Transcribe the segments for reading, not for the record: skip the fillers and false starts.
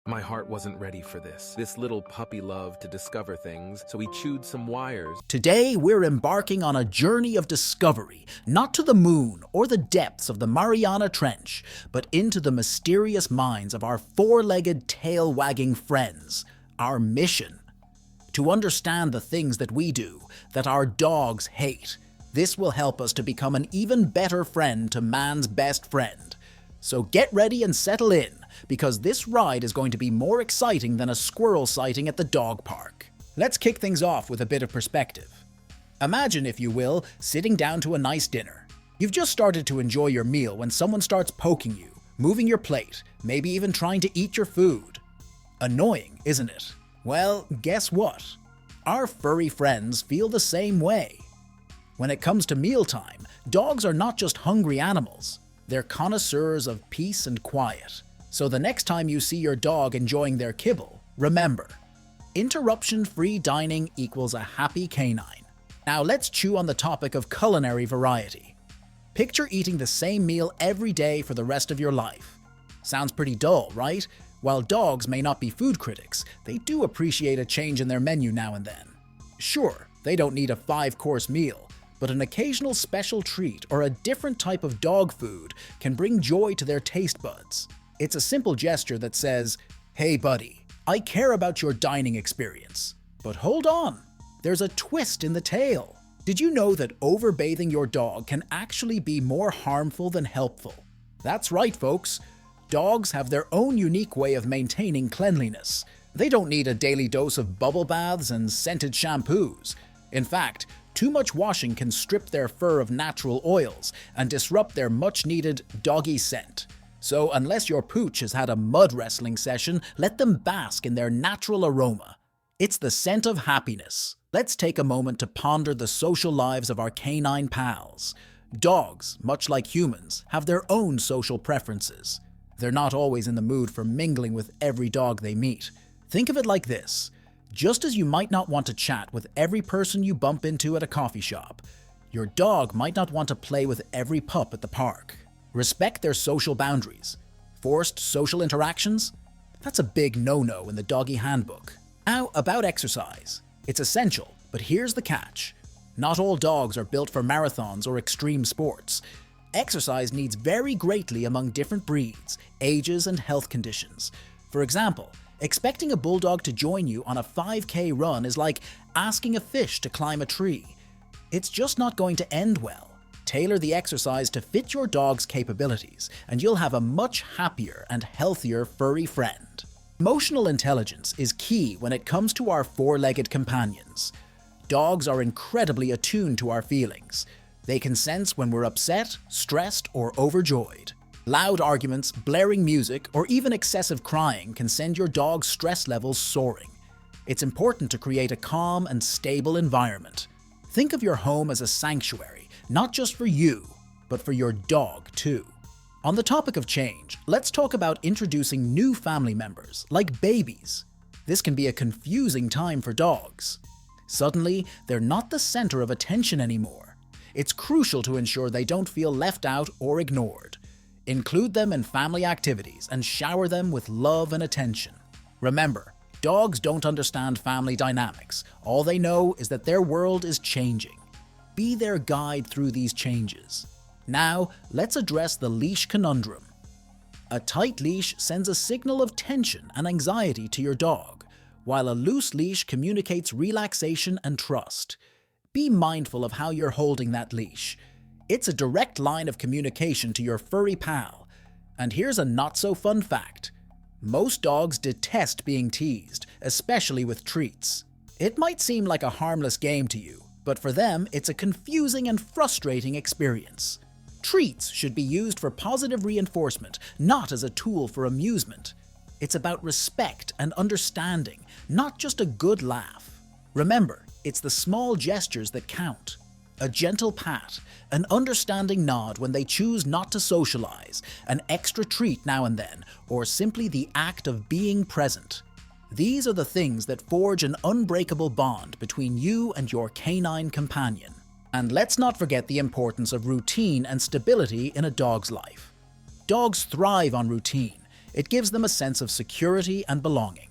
My heart wasn't ready for this. This little puppy loved to discover things, so he chewed some wires. Today, we're embarking on a journey of discovery, not to the moon or the depths of the Mariana Trench, but into the mysterious minds of our four-legged, tail-wagging friends. Our mission: to understand the things that we do, that our dogs hate. This will help us to become an even better friend to man's best friend. So get ready and settle in, because this ride is going to be more exciting than a squirrel sighting at the dog park. Let's kick things off with a bit of perspective. Imagine, if you will, sitting down to a nice dinner. You've just started to enjoy your meal when someone starts poking you, moving your plate, maybe even trying to eat your food. Annoying, isn't it? Well, guess what? Our furry friends feel the same way. When it comes to mealtime, dogs are not just hungry animals. They're connoisseurs of peace and quiet. So the next time you see your dog enjoying their kibble, remember, interruption-free dining equals a happy canine. Now let's chew on the topic of culinary variety. Picture eating the same meal every day for the rest of your life. Sounds pretty dull, right? While dogs may not be food critics, they do appreciate a change in their menu now and then. Sure, they don't need a 5-course meal, but an occasional special treat or a different type of dog food can bring joy to their taste buds. It's a simple gesture that says, "Hey buddy, I care about your dining experience." But hold on, there's a twist in the tale. Did you know that overbathing your dog can actually be more harmful than helpful? That's right, folks. Dogs have their own unique way of maintaining cleanliness. They don't need a daily dose of bubble baths and scented shampoos. In fact, too much washing can strip their fur of natural oils and disrupt their much-needed doggy scent. So unless your pooch has had a mud wrestling session, let them bask in their natural aroma. It's the scent of happiness. Let's take a moment to ponder the social lives of our canine pals. Dogs, much like humans, have their own social preferences. They're not always in the mood for mingling with every dog they meet. Think of it like this. Just as you might not want to chat with every person you bump into at a coffee shop, your dog might not want to play with every pup at the park. Respect their social boundaries. Forced social interactions? That's a big no-no in the doggy handbook. Now, about exercise. It's essential, but here's the catch. Not all dogs are built for marathons or extreme sports. Exercise needs vary greatly among different breeds, ages, and health conditions. For example, expecting a bulldog to join you on a 5K run is like asking a fish to climb a tree. It's just not going to end well. Tailor the exercise to fit your dog's capabilities, and you'll have a much happier and healthier furry friend. Emotional intelligence is key when it comes to our four-legged companions. Dogs are incredibly attuned to our feelings. They can sense when we're upset, stressed, or overjoyed. Loud arguments, blaring music, or even excessive crying can send your dog's stress levels soaring. It's important to create a calm and stable environment. Think of your home as a sanctuary, not just for you, but for your dog too. On the topic of change, let's talk about introducing new family members, like babies. This can be a confusing time for dogs. Suddenly, they're not the center of attention anymore. It's crucial to ensure they don't feel left out or ignored. Include them in family activities and shower them with love and attention. Remember, dogs don't understand family dynamics. All they know is that their world is changing. Be their guide through these changes. Now, let's address the leash conundrum. A tight leash sends a signal of tension and anxiety to your dog, while a loose leash communicates relaxation and trust. Be mindful of how you're holding that leash. It's a direct line of communication to your furry pal. And here's a not-so-fun fact. Most dogs detest being teased, especially with treats. It might seem like a harmless game to you, but for them, it's a confusing and frustrating experience. Treats should be used for positive reinforcement, not as a tool for amusement. It's about respect and understanding, not just a good laugh. Remember, it's the small gestures that count. A gentle pat, an understanding nod when they choose not to socialize, an extra treat now and then, or simply the act of being present. These are the things that forge an unbreakable bond between you and your canine companion. And let's not forget the importance of routine and stability in a dog's life. Dogs thrive on routine. It gives them a sense of security and belonging.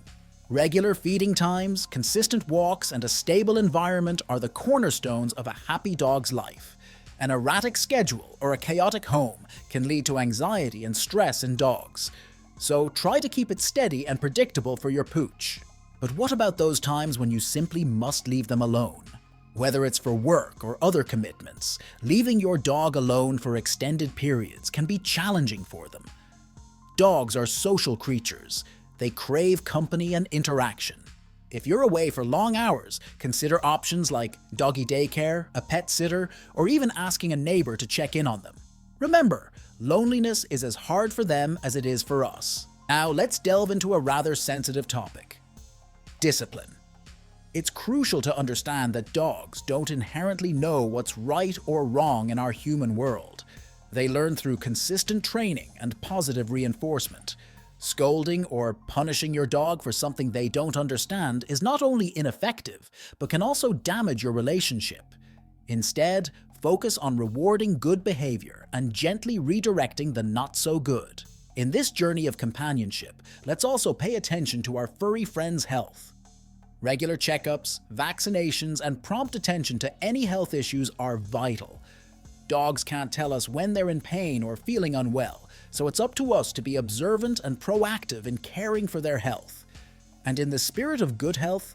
Regular feeding times, consistent walks, and a stable environment are the cornerstones of a happy dog's life. An erratic schedule or a chaotic home can lead to anxiety and stress in dogs. So try to keep it steady and predictable for your pooch. But what about those times when you simply must leave them alone? Whether it's for work or other commitments, leaving your dog alone for extended periods can be challenging for them. Dogs are social creatures. They crave company and interaction. If you're away for long hours, consider options like doggy daycare, a pet sitter, or even asking a neighbor to check in on them. Remember, loneliness is as hard for them as it is for us. Now let's delve into a rather sensitive topic: discipline. It's crucial to understand that dogs don't inherently know what's right or wrong in our human world. They learn through consistent training and positive reinforcement. Scolding or punishing your dog for something they don't understand is not only ineffective, but can also damage your relationship. Instead, focus on rewarding good behavior and gently redirecting the not-so-good. In this journey of companionship, let's also pay attention to our furry friends' health. Regular checkups, vaccinations, and prompt attention to any health issues are vital. Dogs can't tell us when they're in pain or feeling unwell, so it's up to us to be observant and proactive in caring for their health. And in the spirit of good health,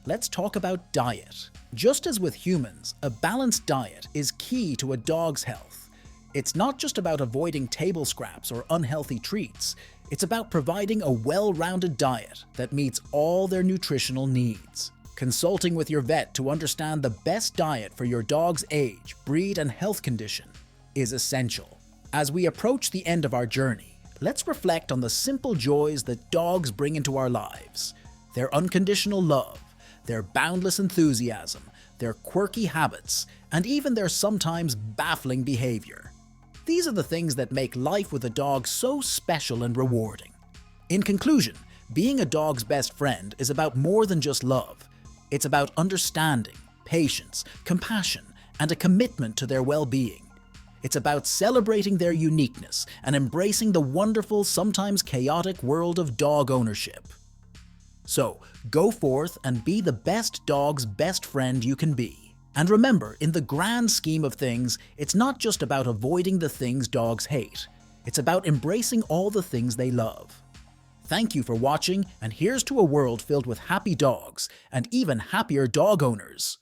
let's talk about diet. Just as with humans, a balanced diet is key to a dog's health. It's not just about avoiding table scraps or unhealthy treats. It's about providing a well-rounded diet that meets all their nutritional needs. Consulting with your vet to understand the best diet for your dog's age, breed, and health condition is essential. As we approach the end of our journey, let's reflect on the simple joys that dogs bring into our lives. Their unconditional love, their boundless enthusiasm, their quirky habits, and even their sometimes baffling behavior. These are the things that make life with a dog so special and rewarding. In conclusion, being a dog's best friend is about more than just love. It's about understanding, patience, compassion, and a commitment to their well-being. It's about celebrating their uniqueness and embracing the wonderful, sometimes chaotic world of dog ownership. So, go forth and be the best dog's best friend you can be. And remember, in the grand scheme of things, it's not just about avoiding the things dogs hate. It's about embracing all the things they love. Thank you for watching, and here's to a world filled with happy dogs and even happier dog owners.